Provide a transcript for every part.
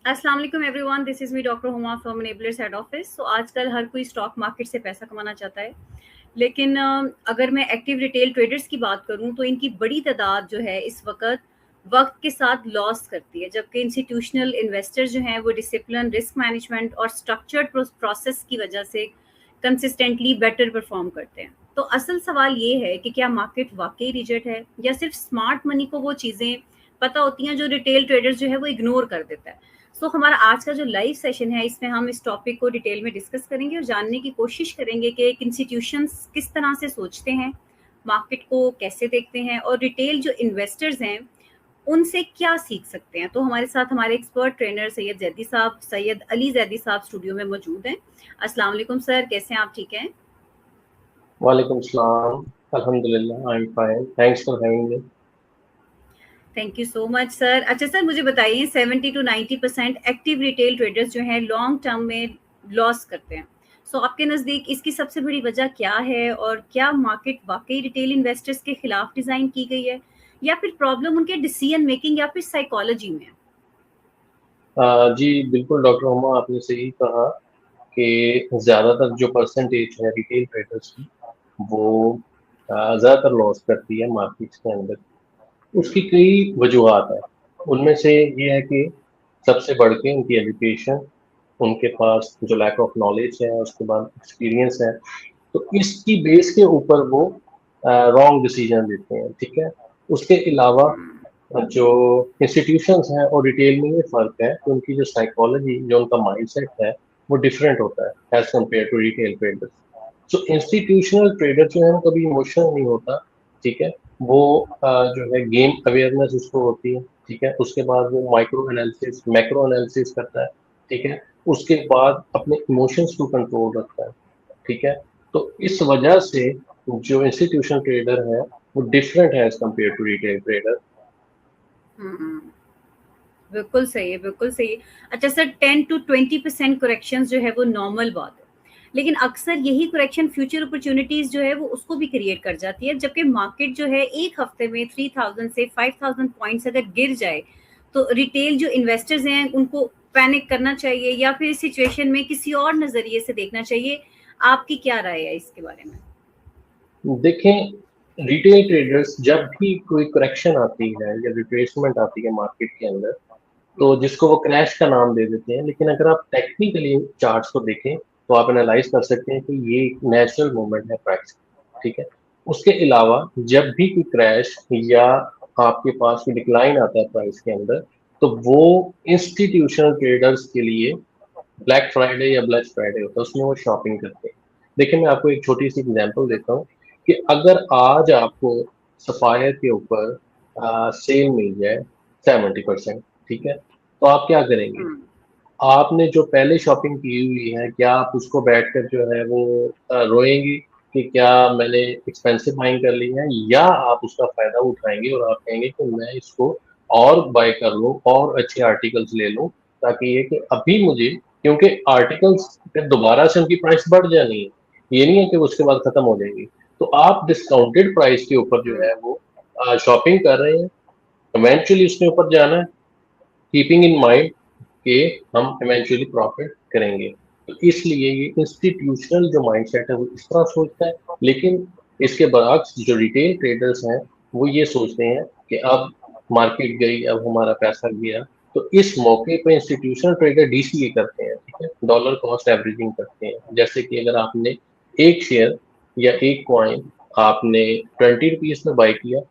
अस्सलाम वालेकुम everyone, this is me doctor Huma from enablers head office. तो आजकल हर कोई स्टॉक मार्केट से पैसा कमाना चाहता है, लेकिन अगर मैं एक्टिव रिटेल ट्रेडर्स की बात करूं तो इनकी बड़ी तादाद जो है इस वक्त के साथ लॉस करती है, जबकि इंस्टीट्यूशनल इन्वेस्टर्स जो हैं वो डिसिप्लिन, रिस्क मैनेजमेंट और स्ट्रक्चर्ड प्रोसेस की वजह से कंसिस्टेंटली बेटर परफॉर्म करते हैं। तो असल सवाल ये है कि क्या मार्केट वाकई रिजेक्ट है या सिर्फ स्मार्ट मनी को वो चीज़ें पता होती हैं जो रिटेल ट्रेडर्स जो है वो इग्नोर कर देता है। सो हमारा आज का जो लाइव सेशन है इसमें हम इस टॉपिक को डिटेल में डिस्कस करेंगे और जानने की कोशिश करेंगे कि इंस्टीट्यूशंस किस तरह से सोचते हैं, मार्केट को कैसे देखते हैं और रिटेल जो इन्वेस्टर्स हैं उनसे क्या सीख सकते हैं। तो हमारे साथ हमारे एक्सपर्ट ट्रेनर सैयद अली जैदी साहब स्टूडियो में मौजूद हैं। अस्सलाम वालेकुम सर, कैसे हैं आप? ठीक हैं? वालेकुम सलाम। अल्हम्दुलिल्लाह, I am fine, thanks for having me. Thank you so much sir. अच्छा सर, मुझे बताइए 70 to 90% एक्टिव रिटेल ट्रेडर्स जो हैं लॉन्ग टर्म में लॉस करते हैं। सो आपके नज़दीक इसकी सबसे बड़ी वजह क्या है और क्या मार्केट वाकई रिटेल इन्वेस्टर्स के खिलाफ डिज़ाइन की गई है या फिर प्रॉब्लम उनके डिसीजन मेकिंग या फिर साइकोलॉजी में है? जी बिल्कुल डॉक्टर हुमा, आपने सही कहा कि ज़्यादातर जो परसेंटेज है रिटेल ट्रेडर्स की वो ज़्यादातर लॉस करती है मार्केट्स के अंदर। उसकी कई वजूहात हैं। उनमें से ये है कि सबसे बढ़ के उनकी एजुकेशन, उनके पास जो लैक ऑफ नॉलेज है, उसके बाद एक्सपीरियंस है। तो इसकी बेस के ऊपर वो रॉन्ग डिसीजन लेते हैं, ठीक है। उसके अलावा जो इंस्टीट्यूशंस हैं और रिटेल में ये फ़र्क है कि उनकी जो साइकोलॉजी, जो उनका माइंडसेट है, वो डिफरेंट होता है as compare to retail traders. So institutional trader जो है वो कभी इमोशनल नहीं होता, ठीक है। वो जो है गेम अवेयरनेस उसको होती है, ठीक है। उसके बाद वो माइक्रो एनालिसिस, मैक्रो एनालिसिस करता है, ठीक है। उसके बाद अपने इमोशंस को कंट्रोल रखता है, ठीक है। तो इस वजह से जो इंस्टीट्यूशनल ट्रेडर है वो डिफरेंट है as compare to retail trader. हम्म, बिल्कुल सही है, बिल्कुल सही है। अच्छा सर, 10 to 20% करेक्शन जो है वो नॉर्मल बात है, लेकिन अक्सर यही करेक्शन फ्यूचर अपॉर्चुनिटीज जो है वो उसको भी क्रिएट कर जाती है। जबकि मार्केट जो है एक हफ्ते में 3000 से 5000 पॉइंट्स अगर गिर जाए तो रिटेल जो इन्वेस्टर्स हैं उनको पैनिक करना चाहिए या फिर इस सिचुएशन में किसी और नजरिए से देखना चाहिए? आपकी क्या राय है इसके बारे में? देखें, रिटेल ट्रेडर्स जब भी कोई करेक्शन आती है या रिट्रेसमेंट आती है मार्केट के अंदर, तो जिसको वो क्रैश का नाम दे देते हैं, लेकिन अगर आप टेक्निकली चार्ट्स को देखें तो आप एनालाइज कर सकते हैं कि ये एक नेचुरल मूवमेंट है प्राइस, ठीक है। उसके अलावा जब भी कोई क्रैश या आपके पास कोई डिक्लाइन आता है प्राइस के अंदर, तो वो इंस्टीट्यूशनल ट्रेडर्स के लिए ब्लैक फ्राइडे या ब्लैक फ्राइडे होता है, उसमें वो शॉपिंग करते हैं। देखिए, मैं आपको एक छोटी सी एग्जांपल देता हूँ कि अगर आज आपको सफायर के ऊपर सेल मिल जाए 70%, ठीक है, तो आप क्या करेंगे? हम्म। आपने जो पहले शॉपिंग की हुई है, क्या आप उसको बैठकर जो है वो रोएंगे कि क्या मैंने एक्सपेंसिव बाइंग कर ली है, या आप उसका फायदा उठाएंगे और आप कहेंगे कि मैं इसको और बाय कर लूं और अच्छे आर्टिकल्स ले लूं, ताकि ये कि अभी मुझे, क्योंकि आर्टिकल्स फिर दोबारा से उनकी प्राइस बढ़ जानी है, ये नहीं है कि उसके बाद खत्म हो जाएंगी। तो आप डिस्काउंटेड प्राइस के ऊपर जो हम्म। है वो शॉपिंग कर रहे हैं, इवेंचुअली उसके ऊपर जाना है, कीपिंग इन माइंड कि हम इवेंचुअली प्रॉफिट करेंगे। तो इसलिए ये इंस्टीट्यूशनल जो माइंडसेट है वो इस तरह सोचता है। लेकिन इसके बरअक्स जो रिटेल ट्रेडर्स हैं वो ये सोचते हैं कि अब मार्केट गई, अब हमारा पैसा गया। तो इस मौके पे इंस्टीट्यूशनल ट्रेडर डीसीए करते हैं, ठीक है, डॉलर कॉस्ट एवरेजिंग करते हैं। जैसे कि अगर आपने एक शेयर या एक कॉइन आपने 20 रुपीज में बाई किया,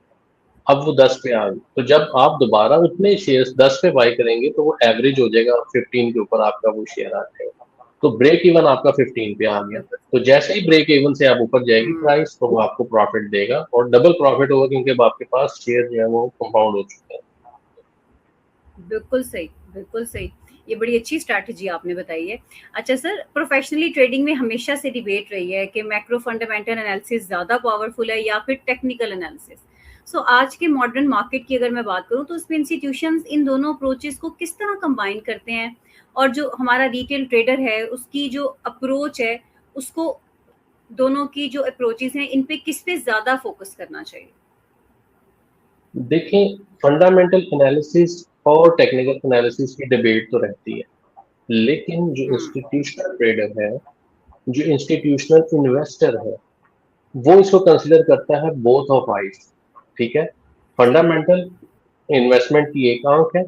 अब वो 10 पे आ गई, तो जब आप दोबारा उतने शेयर्स 10 पे बाय करेंगे तो वो एवरेज हो जाएगा 15 के ऊपर, आपका वो शेयर आ जाएगा। तो ब्रेक इवन आपका 15 पे आ गया। तो जैसे ही ब्रेक इवन से आप ऊपर जाएगी हम्म। प्राइस, तो वो आपको प्रॉफिट देगा और डबल प्रॉफिट होगा, क्योंकि अब आपके पास शेयर जो है वो कंपाउंड हो चुके हैं। बिल्कुल सही, बिल्कुल सही। ये बड़ी अच्छी स्ट्रैटेजी आपने बताई है। अच्छा सर, प्रोफ़ेशनली ट्रेडिंग में हमेशा से डिबेट रही है कि मैक्रो फंडामेंटल एनालिसिस ज़्यादा पावरफुल है या फिर टेक्निकल एनालिसिस। सो आज के मॉडर्न मार्केट की अगर मैं बात करूँ तो उसमें इंस्टीट्यूशंस इन दोनों अप्रोचेस को किस तरह कंबाइन करते हैं और जो हमारा रिटेल ट्रेडर है उसकी जो अप्रोच है उसको, दोनों की जो अप्रोचेस हैं इन पे किस पे ज़्यादा फोकस करना चाहिए? देखें, फंडामेंटल एनालिसिस और टेक्निकल एनालिसिस की डिबेट तो रहती है, लेकिन जो हम्म। इंस्टीट्यूशनल ट्रेडर है, जो इंस्टीट्यूशनल इन्वेस्टर है, वो इसको कंसिडर करता है बोथ ऑफ आइज। ठीक है, ठीक। फंडामेंटल इन्वेस्टमेंट की एक आंख है,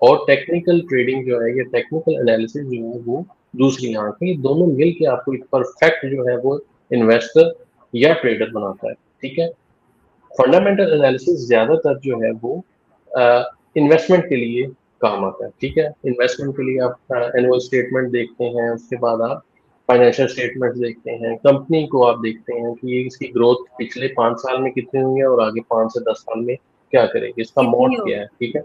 और टेक्निकल ट्रेडिंग जो है, ये टेक्निकल एनालिसिस जो है वो दूसरी आंख है। ये दोनों मिलके आपको एक परफेक्ट जो है वो इन्वेस्टर या ट्रेडर बनाता है। ठीक है, फंडामेंटल एनालिसिस ज्यादातर जो है वो इन्वेस्टमेंट के लिए काम आता है। ठीक है, इन्वेस्टमेंट के लिए आप एनुअल स्टेटमेंट देखते हैं, उसके बाद आप फाइनेंशियल स्टेटमेंट देखते हैं, कंपनी को आप देखते हैं कि ये इसकी ग्रोथ पिछले 5 साल में कितनी हुई है और आगे 5 से 10 साल में क्या करेगी, इसका कितनी मॉट क्या होगी। है। ठीक है,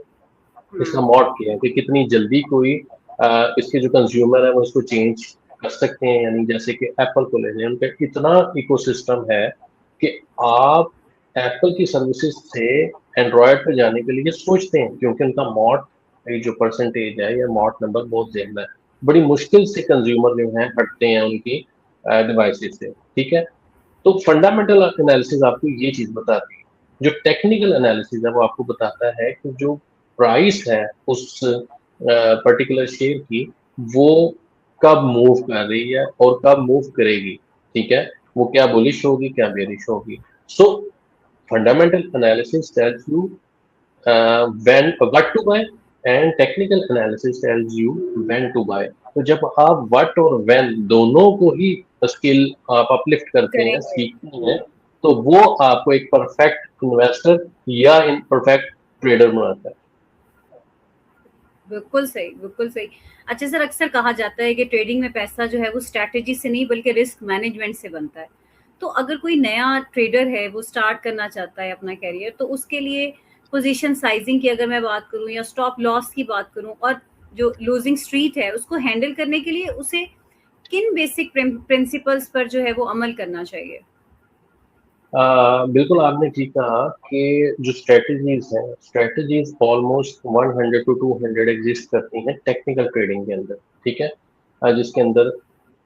इसका हम्म। मॉड क्या है कि कितनी जल्दी कोई इसके जो कंज्यूमर है वो इसको चेंज कर सकते हैं। यानी जैसे कि एप्पल को ले लें, उनका इतना इकोसिस्टम है कि आप एप्पल की सर्विसेज से एंड्रॉयड पे जाने के लिए सोचते हैं, क्योंकि उनका मॉड जो परसेंटेज है या मॉड नंबर बहुत ज्यादा है। बड़ी मुश्किल से कंज्यूमर जो है हटते हैं उनकी डिवाइसेस से। ठीक है, तो फंडामेंटल एनालिसिस आपको ये चीज बताती है। जो टेक्निकल एनालिसिस है वो आपको बताता है कि जो प्राइस है उस पर्टिकुलर शेयर की, वो कब मूव कर रही है और कब मूव करेगी। ठीक है, वो क्या बुलिश होगी, क्या बेरिश होगी। सो fundamental analysis tells you when what to buy, and technical analysis tells you when to buy। तो जब आप what और when दोनों को ही स्किल आप अपलिफ्ट करते हैं, करेंगे। सीखते हैं, तो वो आपको एक परफेक्ट इन्वेस्टर या इन परफेक्ट ट्रेडर बनाता है। बिल्कुल सही, बिल्कुल सही। अच्छा सर, अक्सर कहा जाता है कि ट्रेडिंग में पैसा जो है वो स्ट्रैटेजी से नहीं बल्कि रिस्क मैनेजमेंट से बनता है। तो अगर कोई नया ट्रेडर है, वो स्टार्ट करना चाहता है अपना करियर, तो उसके लिए पोजीशन साइजिंग की अगर मैं बात करूँ या स्टॉप लॉस की बात करूँ और जो लूजिंग स्ट्रीक है उसको हैंडल करने के लिए उसे किन बेसिक प्रिंसिपल्स पर जो है वो अमल करना चाहिए? बिल्कुल आपने ठीक कहा कि जो स्ट्रेटजीज हैं, स्ट्रेटजीज ऑलमोस्ट 100 to 200 एग्जिस्ट करती हैं टेक्निकल ट्रेडिंग के अंदर। ठीक है, जिसके अंदर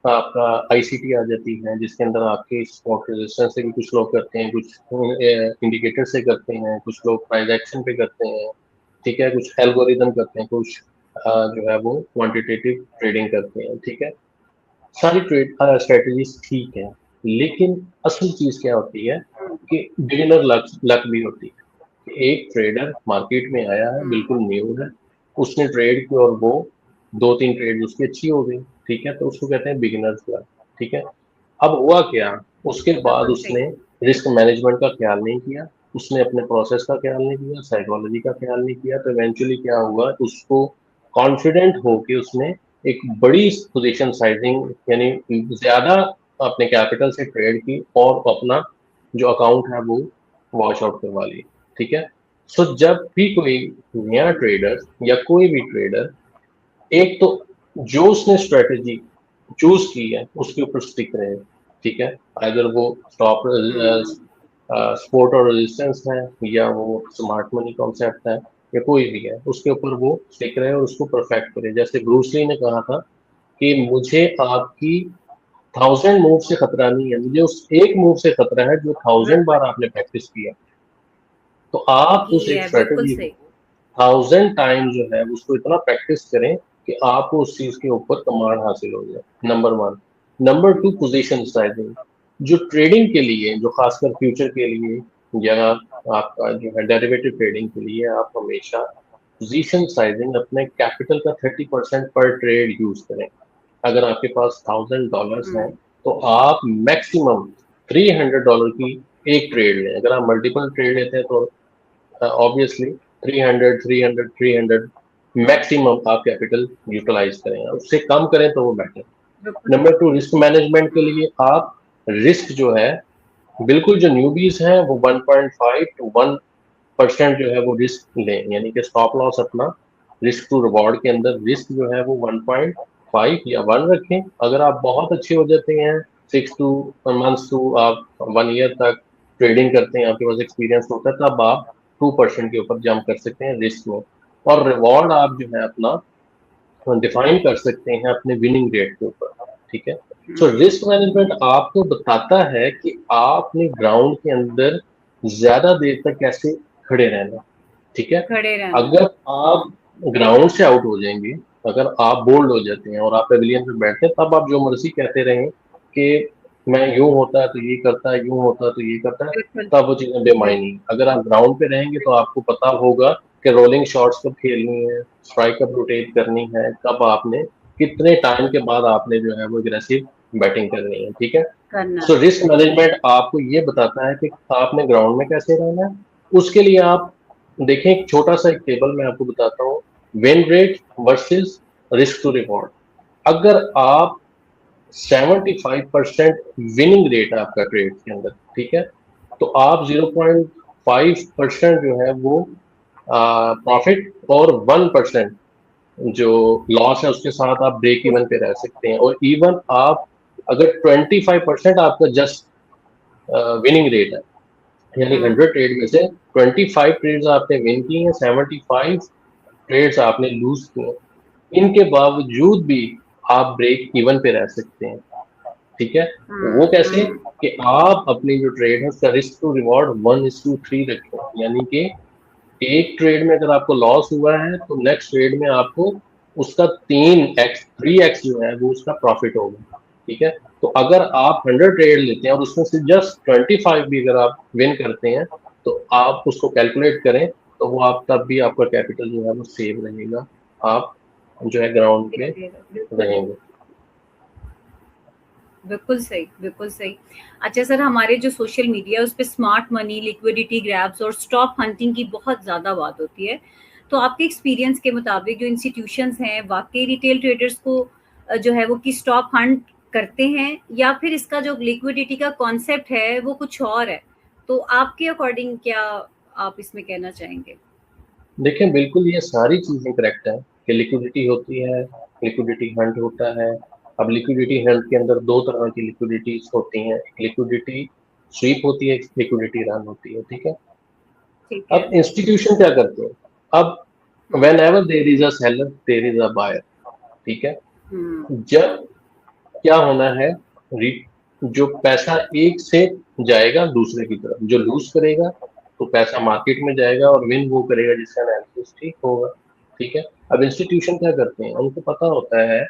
आपका आईसीटी आ जाती है, जिसके अंदर आपके स्पॉट रेजिस्टेंस से भी कुछ लोग करते हैं, कुछ इंडिकेटर से करते हैं, कुछ लोग प्राइस एक्शन पे करते हैं। ठीक है, कुछ एल्गोरिदम करते हैं, कुछ जो है वो क्वांटिटेटिव ट्रेडिंग करते हैं। ठीक है, सारी ट्रेड स्ट्रेटजीज ठीक है, लेकिन असल चीज क्या होती है कि बिगिनर लक लक भी होती है। एक ट्रेडर मार्केट में आया है, हुँ, बिल्कुल न्यू है, उसने ट्रेड की और वो 2-3 ट्रेड उसकी अच्छी हो गई। ठीक है, तो उसको कहते हैं बिगिनर्स लक। ठीक है, अब हुआ क्या, उसके बाद बिल्कुल सही। उसने रिस्क मैनेजमेंट का ख्याल नहीं किया, उसने अपने प्रोसेस का ख्याल नहीं किया, साइकोलॉजी का ख्याल नहीं किया, तो इवेंचुअली क्या हुआ, उसको कॉन्फिडेंट होके उसने एक बड़ी पोजीशन साइजिंग यानी ज्यादा अपने कैपिटल से ट्रेड की और अपना जो अकाउंट है वो वॉश आउट करवा ली। ठीक है, सो जब भी कोई नया ट्रेडर या कोई भी ट्रेडर, एक तो जो उसने स्ट्रेटेजी चूज की है उसके ऊपर स्टिक रहे। ठीक है, अगर वो स्टॉप हुँ, सपोर्ट और रेजिस्टेंस है, या वो स्मार्ट मनी कॉन्सेप्ट है, या कोई भी है, उसके ऊपर वो स्टिक रहे और उसको परफेक्ट करे। जैसे ब्रूस ली ने कहा था कि मुझे आपकी 1000 मूव से खतरा नहीं है, मुझे उस एक मूव से खतरा है जो 1000 बिल्कुल, बार आपने प्रैक्टिस किया। तो आप उस की एक है, बिल्कुल स्ट्रेटेजी सही। 1000 टाइम जो है उसको इतना प्रैक्टिस करें कि आपको उस चीज के ऊपर कमांड हासिल हो जाए। Number one. Number two, position sizing. जो ट्रेडिंग के लिए, जो खासकर फ्यूचर के लिए या आपका जो है डेरिवेटिव ट्रेडिंग के लिए, आप हमेशा पोजीशन साइजिंग अपने कैपिटल का 30% पर ट्रेड यूज करें। अगर आपके पास $1000 हुँ, है, तो आप मैक्सिमम $300 की एक ट्रेड लें। अगर आप मल्टीपल ट्रेड लेते हैं तो ऑब्वियसली 300 300 300 मैक्सिमम आप कैपिटल यूटिलाइज करें, उससे कम करें तो वो बेटर। बिल्कुल। नंबर टू, रिस्क मैनेजमेंट के हुँ, लिए आप रिस्क जो है, बिल्कुल जो न्यूबीज हैं वो 1.5 to 1% जो है वो रिस्क लें, यानी कि स्टॉप लॉस अपना रिस्क टू रिवॉर्ड के अंदर रिस्क जो है वो 1.5 या 1 रखें। अगर आप बहुत अच्छे हो जाते हैं, 6 months to आप 1 year तक ट्रेडिंग करते हैं, आपके पास एक्सपीरियंस होता है, तब आप 2% के ऊपर जंप कर सकते हैं रिस्क में। और रिवॉर्ड आप जो है अपना डिफाइन कर सकते हैं अपने विनिंग रेट के ऊपर। ठीक है, सो हुँ, रिस्क मैनेजमेंट आपको बताता है कि आपने ग्राउंड के अंदर ज्यादा देर तक कैसे खड़े रहना, ठीक है। खड़े रहना। अगर आप ग्राउंड से आउट हो जाएंगे, अगर आप बोल्ड हो जाते हैं और आप पेविलियन पे बैठते हैं, तब आप जो मर्जी कहते रहें कि मैं यूं होता है तो ये करता है, यूं होता है तो ये करता है, बिल्कुल। तब वो चीजें बेमायनी। अगर आप ग्राउंड पे रहेंगे तो आपको पता होगा कि रोलिंग शॉट्स कब खेलनी है, स्ट्राइक कब रोटेट करनी है, कब आपने कितने टाइम के बाद आपने जो है वो एग्रेसिव बैटिंग करनी है, ठीक है। करना सो है। रिस्क मैनेजमेंट आपको ये बताता है कि आपने ग्राउंड में कैसे रहना है। उसके लिए आप देखें, एक छोटा सा एक टेबल मैं आपको बताता हूँ, win rate versus risk to reward. अगर आप 75% विनिंग रेट है आपका ट्रेड के अंदर, ठीक है, तो आप 0.5% जो है वो प्रॉफिट और 1% जो लॉस है उसके साथ आप ब्रेक इवन पे रह सकते हैं। और इवन आप अगर 25% आपका जस्ट विनिंग रेट है, यानी हम्म। 100 ट्रेड में से 25 ट्रेड्स आपने विन की हैं, 75 ट्रेड्स आपने लूज किए, इनके बावजूद भी आप ब्रेक इवन पे रह सकते हैं, ठीक है। वो कैसे? हम्म। कि आप अपनी जो ट्रेड है उसका रिस्क टू रिवॉर्ड 1:3 रखें, यानी कि एक ट्रेड में अगर आपको लॉस हुआ है तो नेक्स्ट ट्रेड में आपको उसका 3x जो है वो उसका प्रॉफिट होगा, ठीक है। तो अगर आप 100 ट्रेड लेते हैं और उसमें से जस्ट 25 भी अगर आप विन करते हैं, तो आप उसको कैलकुलेट करें, तो वो आप तब भी आपका कैपिटल जो है वो सेव रहेगा, आप जो है ग्राउंड पे बिल्कुल। रहेंगे। बिल्कुल सही, बिल्कुल सही। अच्छा सर, हमारे जो सोशल मीडिया है उस पे स्मार्ट मनी, लिक्विडिटी ग्रैब्स और स्टॉक हंटिंग की बहुत ज़्यादा बात होती है। तो आपके एक्सपीरियंस के मुताबिक जो इंस्टीट्यूशंस हैं वाक़ई रिटेल ट्रेडर्स को जो है वो कि स्टॉक हंट करते हैं, या फिर इसका जो लिक्विडिटी का कॉन्सेप्ट है वो कुछ और है? तो आपके अकॉर्डिंग क्या आप इसमें कहना चाहेंगे? देखिए, बिल्कुल ये सारी चीज़ें करेक्ट है कि लिक्विडिटी होती है, लिक्विडिटी हंट होता है। अब लिक्विडिटी हंट के अंदर 2 तरह की लिक्विडिटीज़ होती हैं, एक लिक्विडिटी स्वीप होती है, एक लिक्विडिटी रन होती है, ठीक है। ठीक है। अब इंस्टीट्यूशन क्या करते हैं? अब हुँ, whenever there is a seller there is a buyer, ठीक है। हुँ, जब क्या होना है, रि जो पैसा एक से जाएगा दूसरे की तरफ, जो लूज़ करेगा तो पैसा मार्केट में जाएगा और विन वो करेगा जिसका एनालिसिस ठीक होगा, ठीक है। अब इंस्टीट्यूशन क्या करते हैं? उनको पता होता है,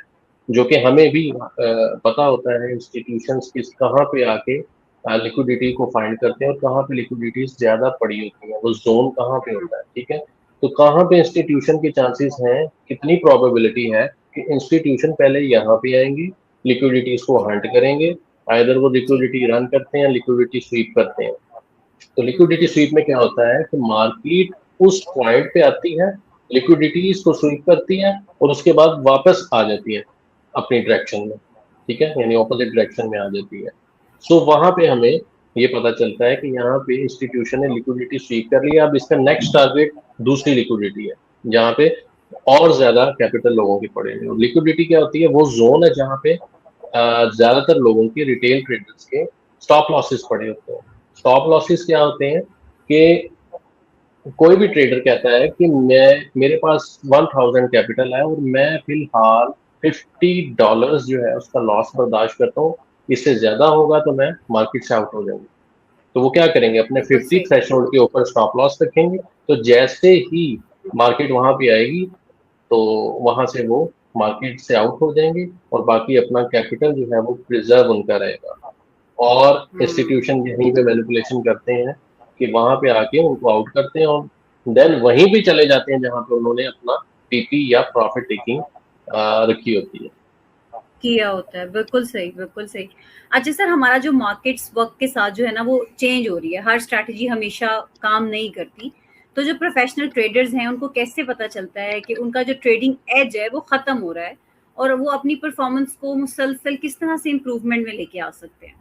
जो कि हमें भी पता होता है, इंस्टीट्यूशंस किस कहाँ पे आके लिक्विडिटी को फाइंड करते हैं और कहाँ पे लिक्विडिटीज ज़्यादा पड़ी होती हैं, वो ज़ोन कहाँ पे हुँ, होता है, ठीक है। तो कहाँ पे इंस्टीट्यूशन के चांसेस हैं, कितनी प्रोबेबिलिटी है कि इंस्टीट्यूशन पहले यहाँ पे आएंगे, लिक्विडिटीज को हंट करेंगे, आइदर वो जी, लिक्विडिटी रन करते हैं, लिक्विडिटी स्वीप करते हैं। तो हुँ, लिक्विडिटी स्वीप में क्या होता है कि मार्केट उस पॉइंट पे आती है, लिक्विडिटीज को स्वीप करती है और उसके बाद वापस आ जाती है अपनी डायरेक्शन में, ठीक है, यानी ऑपोजिट डायरेक्शन में आ जाती है। सो वहां पे हमें ये पता चलता है कि यहाँ पे इंस्टीट्यूशन ने लिक्विडिटी स्वीप कर लिया, अब इसका नेक्स्ट टारगेट दूसरी लिक्विडिटी है, जहाँ पे और ज्यादा कैपिटल लोगों के पड़े हैं। लिक्विडिटी क्या होती है? वो जोन है जहाँ पे ज्यादातर लोगों के, रिटेल ट्रेडर्स के स्टॉप लॉसेस पड़े होते हैं। स्टॉप लॉसेस क्या होते हैं कि कोई भी ट्रेडर कहता है कि मेरे पास 1000 कैपिटल है और मैं फिलहाल $50 जो है उसका लॉस बर्दाश्त करता हूँ, इससे ज्यादा होगा तो मैं मार्केट से आउट हो जाऊंगा। तो वो क्या करेंगे? अपने बिल्कुल 50 सही। थ्रेशोल्ड के ऊपर स्टॉप लॉस रखेंगे, तो जैसे ही मार्केट वहां पे आएगी तो वहां से वो मार्केट से आउट हो जाएंगे और बाकी अपना कैपिटल जो है वो प्रिजर्व उनका रहेगा। और हुँ। इंस्टीट्यूशन यहीं पे मैनिपुलेशन करते हैं कि वहां पे आके उनको आउट करते हैं और देन वहीं पे चले जाते हैं जहां पे उन्होंने अपना पीपी या प्रॉफिट टेकिंग रखी होती है। किया होता है, बिल्कुल सही, बिल्कुल सही। अच्छा सर, हमारा जो मार्केट्स वक़्त के साथ जो है ना वो चेंज हो रही है, हर स्ट्रैटेजी हमेशा काम नहीं करती। तो जो प्रोफ़ेशनल ट्रेडर्स हैं उनको कैसे पता चलता है कि उनका जो ट्रेडिंग एज है वो ख़त्म हो रहा है, और वो अपनी परफ़ॉर्मेंस को मुसलसल किस तरह से इम्प्रूवमेंट में लेके आ सकते हैं?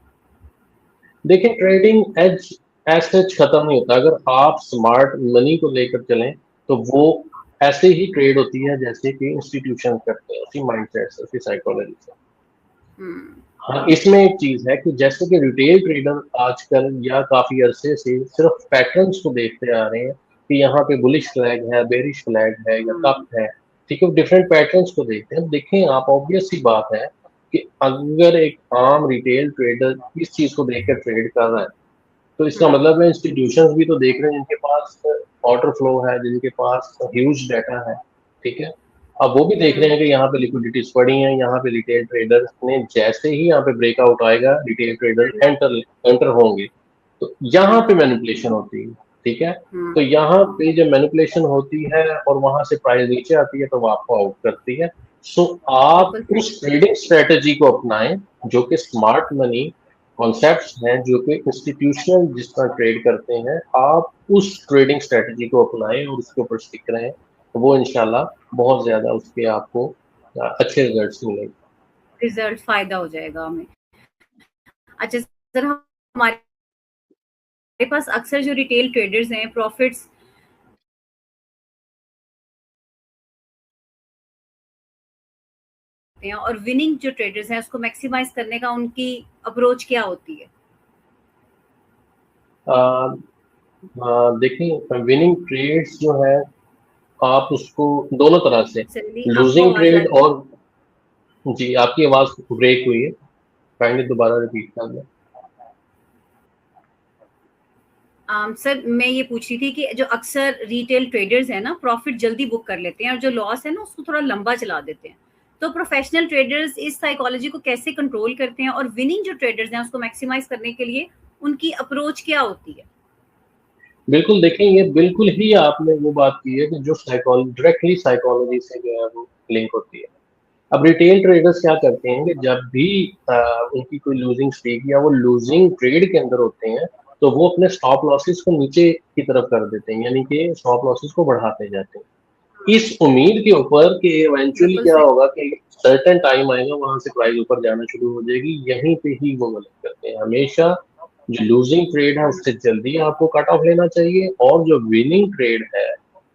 देखिए, ट्रेडिंग एज एज सच खत्म नहीं होता। अगर आप स्मार्ट मनी को लेकर चलें तो वो ऐसे ही ट्रेड होती है जैसे कि इंस्टीट्यूशन करते हैं, उसी माइंडसेट से, उसी साइकोलॉजी से। हुँ, हाँ, इसमें एक चीज है कि जैसे कि रिटेल ट्रेडर आजकल या काफी अरसे से सिर्फ पैटर्न्स को देखते आ रहे हैं कि यहाँ पे बुलिश फ्लैग है, बेरिश फ्लैग है या हुँ, कप है, ठीक है, डिफरेंट पैटर्न्स को देखते हैं। देखें आप, ऑब्वियस सी बात है कि अगर एक आम रिटेल ट्रेडर इस चीज को देखकर ट्रेड कर रहा है तो इसका मतलब है इंस्टीट्यूशंस भी तो देख रहे हैं जिनके पास ऑर्डर फ्लो है, जिनके पास ह्यूज डाटा है, ठीक है। अब वो भी देख रहे हैं कि यहाँ पे लिक्विडिटीज पड़ी हैं, यहाँ पे रिटेल ट्रेडर्स ने जैसे ही यहाँ पे ब्रेकआउट आएगा रिटेल ट्रेडर एंटर होंगे, तो यहाँ पे मैनिपुलेशन होती है, ठीक है। तो यहाँ पे जब मैनिपुलेशन होती है और वहां से प्राइस नीचे आती है तो वो आपको आउट करती है। सो आप उस ट्रेडिंग स्ट्रेटेजी को अपनाएं जो कि स्मार्ट मनी कॉन्सेप्ट्स हैं, जो कि इंस्टीट्यूशनल जिस तरह ट्रेड करते हैं, आप उस ट्रेडिंग स्ट्रेटेजी को अपनाएं और उसके ऊपर स्टिक रहें, तो वो इंशाल्लाह बहुत ज्यादा उसके आपको अच्छे रिजल्ट्स मिलेंगे। रिजल्ट फायदा हो जाएगा हमें। अच्छा सर, हमारे पास अक्सर जो रिटेल ट्रेडर्स हैं प्रॉफिट्स और विनिंग जो ट्रेडर्स हैं उसको मैक्सिमाइज करने का उनकी अप्रोच क्या होती है? देखिए विनिंग ट्रेड्स जो है आप उसको दोनों तरह से, लूजिंग ट्रेड और जी आपकी आवाज ब्रेक हुई है, काइंडली दोबारा रिपीट कर दें। सर मैं ये पूछ रही थी कि जो अक्सर रिटेल ट्रेडर्स हैं ना प्रॉफिट जल्दी बुक कर लेते हैं और जो लॉस है ना उसको थोड़ा लंबा चला देते हैं, तो प्रोफेशनल ट्रेडर्स इस साइकोलॉजी को कैसे कंट्रोल करते हैं और विनिंग जो ट्रेडर्स हैं उसको मैक्सिमाइज करने के लिए उनकी अप्रोच क्या होती है? बिल्कुल, देखें ये बिल्कुल ही आपने वो बात की है कि जो डायरेक्टली साइकोलॉजी से जो है वो लिंक होती है। अब रिटेल ट्रेडर्स क्या करते हैं कि जब भी उनकी कोई लूजिंग स्ट्रीक या वो लूजिंग ट्रेड के अंदर होते हैं तो वो अपने स्टॉप लॉसेस को नीचे की तरफ कर देते हैं, यानी कि स्टॉप लॉसेस को बढ़ाते जाते हैं इस उम्मीद के ऊपर कि इवेंचुअली क्या होगा कि सर्टेन टाइम आएगा वहां से प्राइस ऊपर जाना शुरू हो जाएगी। यहीं पे ही वो गलत करते हैं। हमेशा जो लूजिंग ट्रेड है उससे जल्दी आपको कट ऑफ लेना चाहिए और जो विनिंग ट्रेड है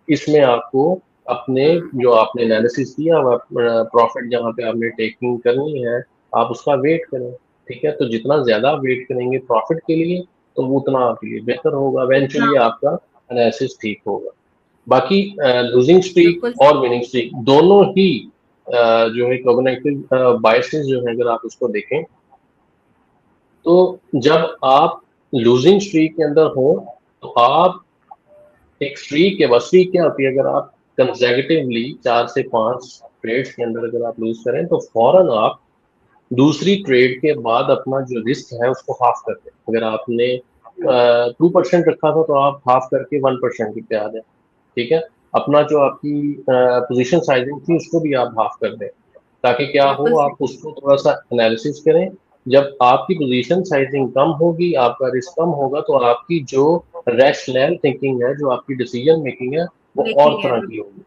इसमें आपको अपने जो आपने एनालिसिस किया प्रॉफिट जहां पे आपने टेकिंग करनी है आप उसका वेट करें, ठीक है। तो जितना ज्यादा वेट करेंगे प्रॉफिट के लिए तो उतना आपके लिए बेहतर होगा, इवेंचुअली आपका एनालिसिस ठीक होगा। बाकी लूजिंग स्ट्रीक और विनिंग स्ट्रीक दोनों ही जो है कॉग्निटिव बायसेस जो है अगर आप उसको देखें तो जब आप लूजिंग स्ट्रीक के अंदर हो तो आप एक स्ट्रीक के बाद स्ट्रीक क्या होती है, अगर आप कंसेक्यूटिवली 4 से 5 ट्रेड्स के अंदर अगर आप लूज करें तो फौरन आप दूसरी ट्रेड के बाद अपना जो रिस्क है उसको हाफ कर दें। अगर आपने 2% रखा था तो आप हाफ करके 1% पे आ जाए, ठीक है। अपना जो आपकी पोजीशन साइजिंग थी उसको भी आप हाफ कर दें ताकि क्या हो आप उसको थोड़ा सा एनालिसिस करें। जब आपकी पोजीशन साइजिंग कम होगी आपका रिस्क कम होगा तो आपकी जो रैशनल थिंकिंग है, जो आपकी डिसीजन मेकिंग है वो और तरह की होगी,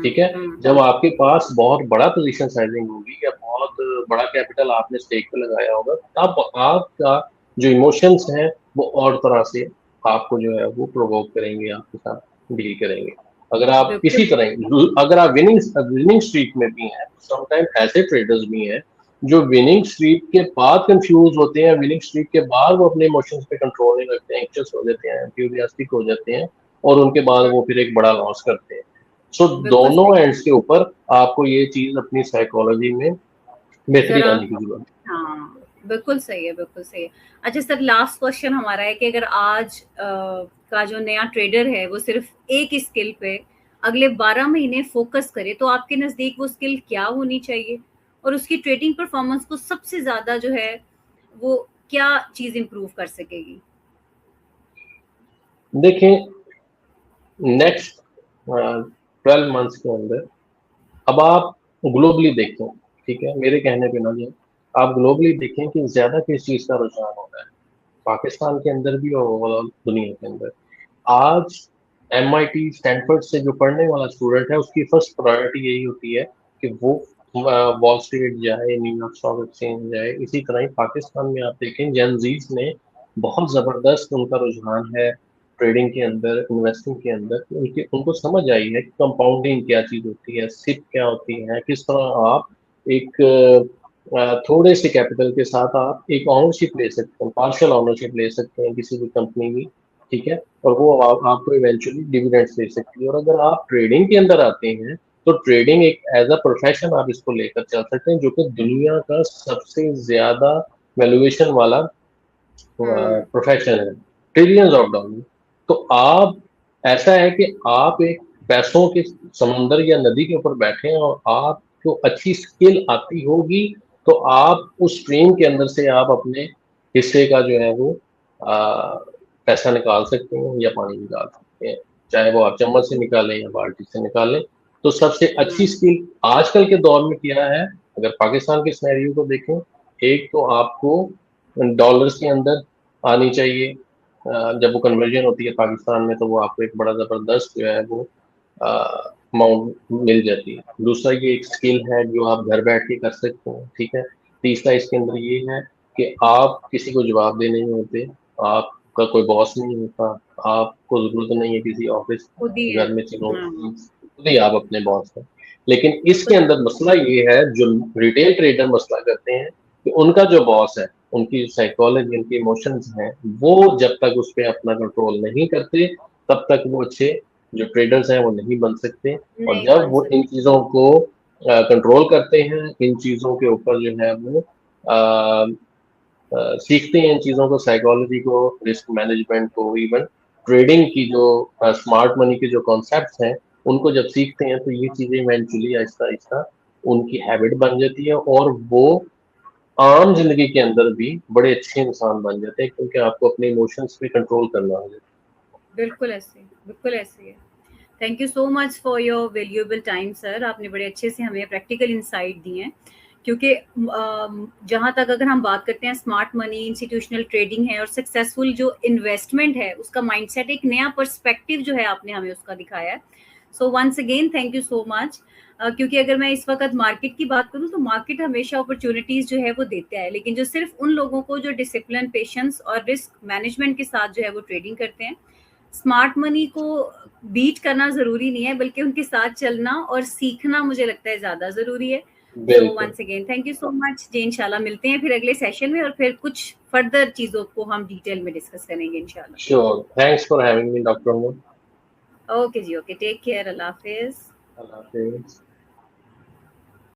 ठीक है। जब आपके पास बहुत बड़ा पोजीशन साइजिंग होगी या बहुत बड़ा कैपिटल आपने स्टेक पे लगाया होगा तब आपका जो इमोशंस हैं वो और तरह से आपको जो है वो प्रोवोक करेंगे, आपके साथ डील करेंगे। अगर आप इसी तरह अगर आप विनिंग स्ट्रीक में भी हैं, समटाइम ऐसे ट्रेडर्स भी हैं जो विनिंग स्ट्रीक के बाद कंफ्यूज होते हैं, विनिंग स्ट्रीक के बाद वो अपने इमोशंस पे कंट्रोल नहीं रखते हैं, एंग्शियस हो जाते हैं, एंथुसियास्टिक हो जाते हैं और उनके बाद वो फिर एक बड़ा लॉस करते हैं। सो दोनों एंड्स के ऊपर आपको ये चीज अपनी साइकोलॉजी में बेहतरी लाने की जरूरत है। हाँ बिल्कुल सही है, बिल्कुल सही है। अच्छा सर, लास्ट क्वेश्चन हमारा है कि अगर आज का जो नया ट्रेडर है वो सिर्फ एक स्किल पे अगले 12 महीने फोकस करे तो आपके नजदीक वो स्किल क्या होनी चाहिए और उसकी ट्रेडिंग परफॉर्मेंस को सबसे ज्यादा जो है वो क्या चीज इंप्रूव कर सकेगी? देखें नेक्स्ट 12 मंथ्स के अंदर अब आप ग्लोबली देखें, ठीक है, मेरे कहने पे ना जाए, आप ग्लोबली देखें कि ज्यादा किस चीज का रुझान हो रहा है पाकिस्तान के अंदर भी और ओवरऑल दुनिया के अंदर। आज MIT स्टैनफोर्ड से जो पढ़ने वाला स्टूडेंट है उसकी फर्स्ट प्रायोरिटी यही होती है कि वो वॉल स्ट्रीट जाए, न्यूयॉर्क स्टॉक एक्सचेंज जाए। इसी तरह ही पाकिस्तान में आप देखें जेनजीज में बहुत जबरदस्त उनका रुझान है ट्रेडिंग के अंदर, इन्वेस्टिंग के अंदर। उनको समझ आई है कि कंपाउंडिंग क्या चीज होती है, सिप क्या होती है, किस तरह आप एक थोड़े से कैपिटल के साथ आप एक ऑनरशिप ले सकते हैं, पार्शियल ऑनरशिप ले सकते हैं किसी भी कंपनी की, ठीक है। और वो आपको इवेंचुअली डिविडेंड्स दे सकती है। और अगर आप ट्रेडिंग के अंदर आते हैं तो ट्रेडिंग एक एज अ प्रोफेशन आप इसको लेकर चल सकते हैं जो कि दुनिया का सबसे ज्यादा वैल्यूएशन वाला प्रोफेशन है, ट्रिलियंस ऑफ डॉलर। तो आप, ऐसा है कि आप एक पैसों के समंदर या नदी के ऊपर बैठे हैं और आपको अच्छी स्किल आती होगी, तो आप उस स्ट्रीम के अंदर से आप अपने हिस्से का जो है वो पैसा निकाल सकते हैं या पानी निकाल सकते हैं, चाहे वो आप चम्मच से निकालें या बाल्टी से निकालें। तो सबसे अच्छी स्किल आजकल के दौर में क्या है, अगर पाकिस्तान के सिनेरियो को देखें, एक तो आपको डॉलर्स के अंदर आनी चाहिए, जब वो कन्वर्जन होती है पाकिस्तान में तो वो आपको एक बड़ा ज़बरदस्त जो है वो अमाउंट मिल जाती है। दूसरा ये एक स्किल है जो आप घर बैठ के कर सकते हैं, ठीक है। तीसरा इसके अंदर ये है कि आप किसी को जवाब देने नहीं होते, आपका कोई बॉस नहीं होता, आपको ज़रूरत नहीं है किसी ऑफिस खुद ही है। घर में चलो खुद ही आप अपने बॉस हैं। लेकिन इसके अंदर मसला ये है, जो रिटेल ट्रेडर मसला करते हैं कि उनका जो बॉस है, उनकी साइकोलॉजी, उनके इमोशंस हैं, वो जब तक उस पर अपना कंट्रोल नहीं करते तब तक वो अच्छे जो ट्रेडर्स हैं वो नहीं बन सकते। और नहीं जब बन वो इन सकते। चीज़ों को कंट्रोल करते हैं, इन चीज़ों के ऊपर जो है वो सीखते हैं, इन चीज़ों को, साइकोलॉजी को, रिस्क मैनेजमेंट को, इवन ट्रेडिंग की जो स्मार्ट मनी के जो कॉन्सेप्ट्स हैं उनको जब सीखते हैं तो ये चीज़ें इवेंचुअली आहिस्ता आहिस्ता उनकी हैबिट बन जाती है और वो आम जिंदगी के अंदर भी बड़े अच्छे इंसान बन जाते हैं, क्योंकि आपको अपने इमोशंस पे कंट्रोल करना हो जाता बिल्कुल ऐसे, बिल्कुल ऐसे है। Thank you so much for your valuable time sir, आपने बड़े अच्छे से हमें प्रैक्टिकल इंसाइट दिए हैं। क्योंकि जहाँ तक अगर हम बात करते हैं स्मार्ट मनी, इंस्टीट्यूशनल ट्रेडिंग है और सक्सेसफुल जो इन्वेस्टमेंट है उसका माइंडसेट, एक नया पर्सपेक्टिव जो है आपने हमें उसका दिखाया है। So once again thank you so much. क्योंकि अगर मैं इस वक्त मार्केट की बात करूँ तो मार्केट हमेशा अपॉर्चुनिटीज जो है वो देता है, लेकिन जो सिर्फ उन लोगों को जो डिसिप्लिन, पेशेंस और रिस्क मैनेजमेंट के साथ जो है वो ट्रेडिंग करते हैं। स्मार्ट मनी को बीट करना ज़रूरी नहीं है, बल्कि उनके साथ चलना और सीखना मुझे लगता है ज़्यादा ज़रूरी है। है। सो बिल्कुल। Once again thank you so much जी। इंशाल्लाह मिलते हैं फिर अगले सेशन में और फिर कुछ फर्दर चीज़ों को हम डिटेल में डिस्कस करेंगे इंशाल्लाह। Sure, thanks for having me doctor. Okay जी, ओके, टेक केयर, अल्लाह हाफिज़। अल्लाह हाफिज।